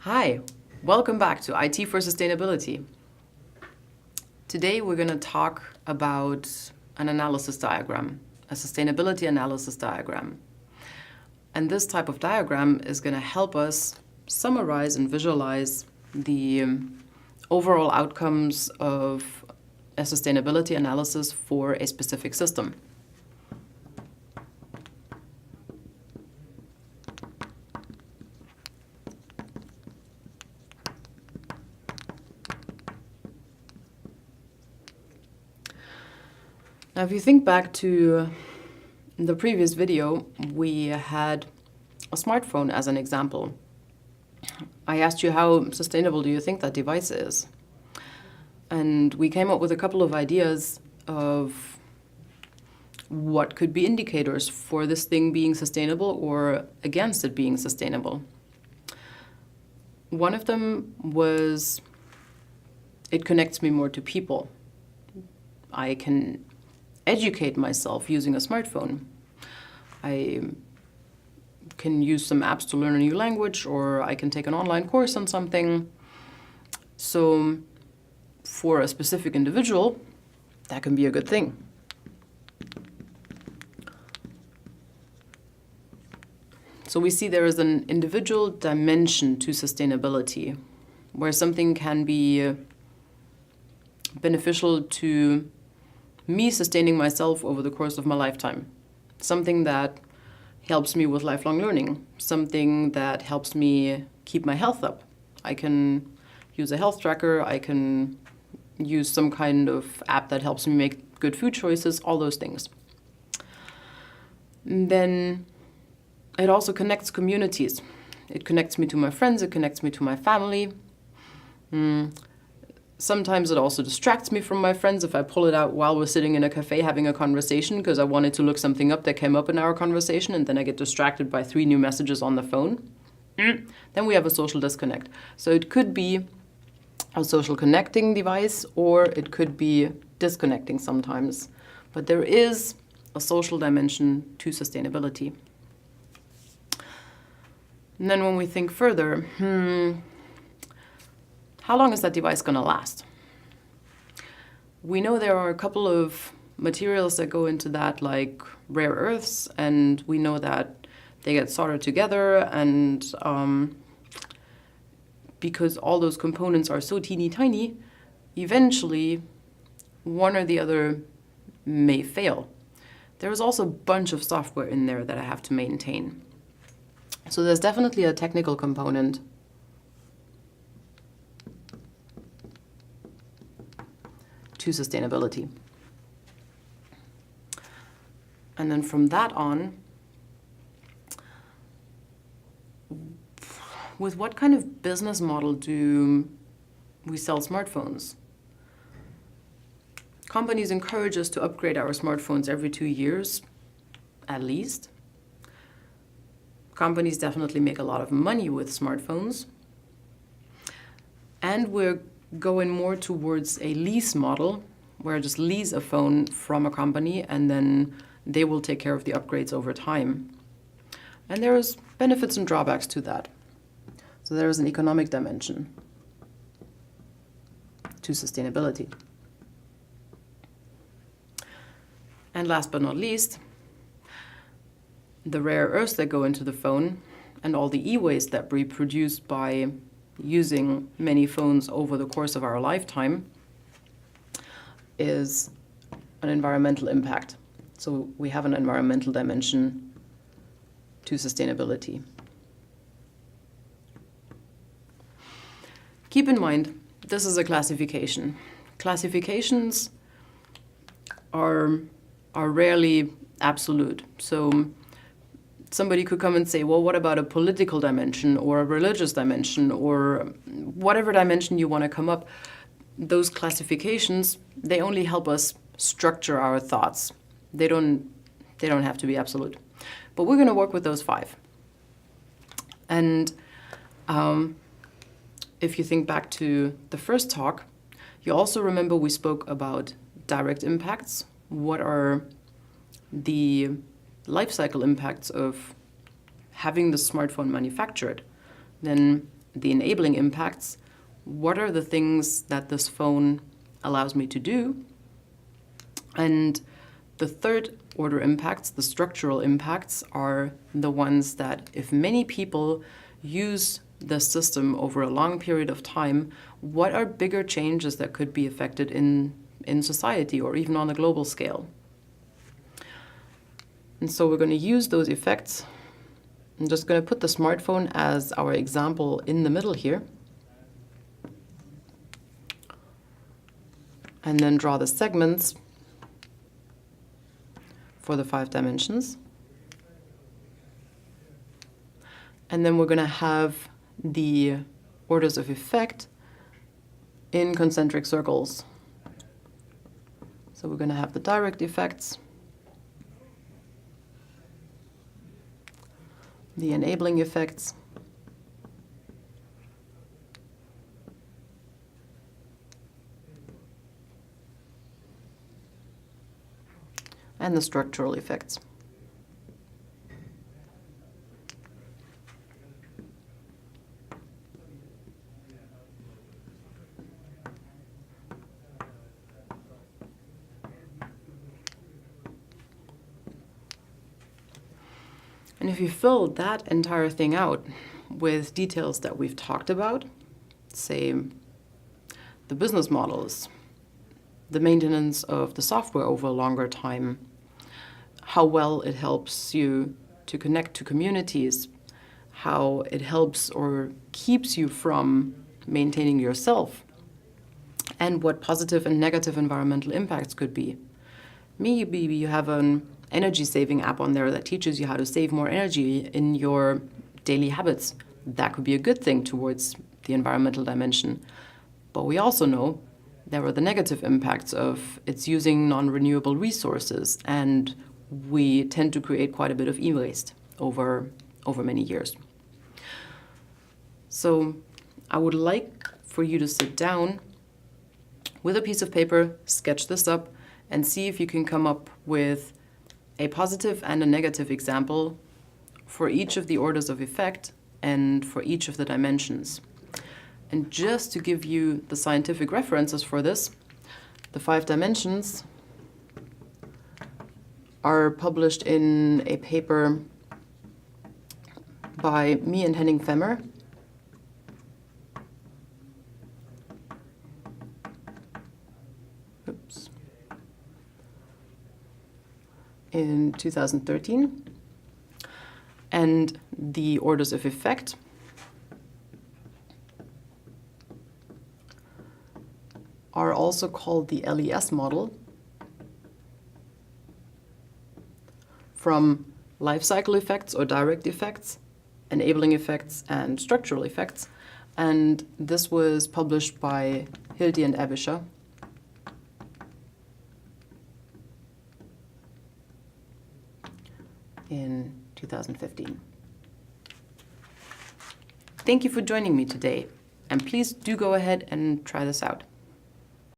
Hi, welcome back to IT for Sustainability. Today we're going to talk about an analysis diagram, a sustainability analysis diagram. And this type of diagram is going to help us summarize and visualize the overall outcomes of a sustainability analysis for a specific system. Now, if you think back to the previous video, we had a smartphone as an example. I asked you how sustainable do you think that device is? And we came up with a couple of ideas of what could be indicators for this thing being sustainable or against it being sustainable. One of them was it connects me more to people. I can educate myself using a smartphone. I can use some apps to learn a new language, or I can take an online course on something. So for a specific individual, that can be a good thing. So we see there is an individual dimension to sustainability, where something can be beneficial to me sustaining myself over the course of my lifetime. Something that helps me with lifelong learning. Something that helps me keep my health up. I can use a health tracker. I can use some kind of app that helps me make good food choices, all those things. And then it also connects communities. It connects me to my friends. It connects me to my family. Sometimes it also distracts me from my friends if I pull it out while we're sitting in a cafe having a conversation because I wanted to look something up that came up in our conversation, and then I get distracted by 3 new messages on the phone. Then we have a social disconnect. So it could be a social connecting device, or it could be disconnecting sometimes. But there is a social dimension to sustainability. And then when we think further, how long is that device going to last? We know there are a couple of materials that go into that, like rare earths, and we know that they get soldered together, and because all those components are so teeny tiny, eventually one or the other may fail. There is also a bunch of software in there that I have to maintain. So there's definitely a technical component to sustainability. And then from that on, with what kind of business model do we sell smartphones? Companies encourage us to upgrade our smartphones every 2 years, at least. Companies definitely make a lot of money with smartphones. And we're going more towards a lease model, where I just lease a phone from a company and then they will take care of the upgrades over time. And there's benefits and drawbacks to that. So there is an economic dimension to sustainability. And last but not least, the rare earths that go into the phone and all the e-waste that we produce by using many phones over the course of our lifetime is an environmental impact. So we have an environmental dimension to sustainability. Keep in mind, this is a classification. Classifications are rarely absolute. So somebody could come and say, well, what about a political dimension or a religious dimension or whatever dimension you want to come up? Those classifications, they only help us structure our thoughts. They don't have to be absolute. But we're going to work with those 5. And if you think back to the first talk, you also remember we spoke about direct impacts. What are the life cycle impacts of having the smartphone manufactured? Then the enabling impacts, what are the things that this phone allows me to do? And the third order impacts, the structural impacts, are the ones that if many people use the system over a long period of time, what are bigger changes that could be affected in society or even on a global scale? And so we're going to use those effects. I'm just going to put the smartphone as our example in the middle here. And then draw the segments for the 5 dimensions. And then we're going to have the orders of effect in concentric circles. So we're going to have the direct effects, the enabling effects, and the structural effects. And if you fill that entire thing out with details that we've talked about, say the business models, the maintenance of the software over a longer time, how well it helps you to connect to communities, how it helps or keeps you from maintaining yourself, and what positive and negative environmental impacts could be. Maybe you have an energy saving app on there that teaches you how to save more energy in your daily habits. That could be a good thing towards the environmental dimension. But we also know there are the negative impacts of it's using non-renewable resources, and we tend to create quite a bit of e-waste over many years. So I would like for you to sit down with a piece of paper, sketch this up, and see if you can come up with a positive and a negative example for each of the orders of effect and for each of the dimensions. And just to give you the scientific references for this, the 5 dimensions are published in a paper by me and Henning Femmer. In 2013. And the orders of effect are also called the LES model, from life cycle effects or direct effects, enabling effects, and structural effects. And this was published by Hildy and Abisha. In 2015. Thank you for joining me today, and please do go ahead and try this out.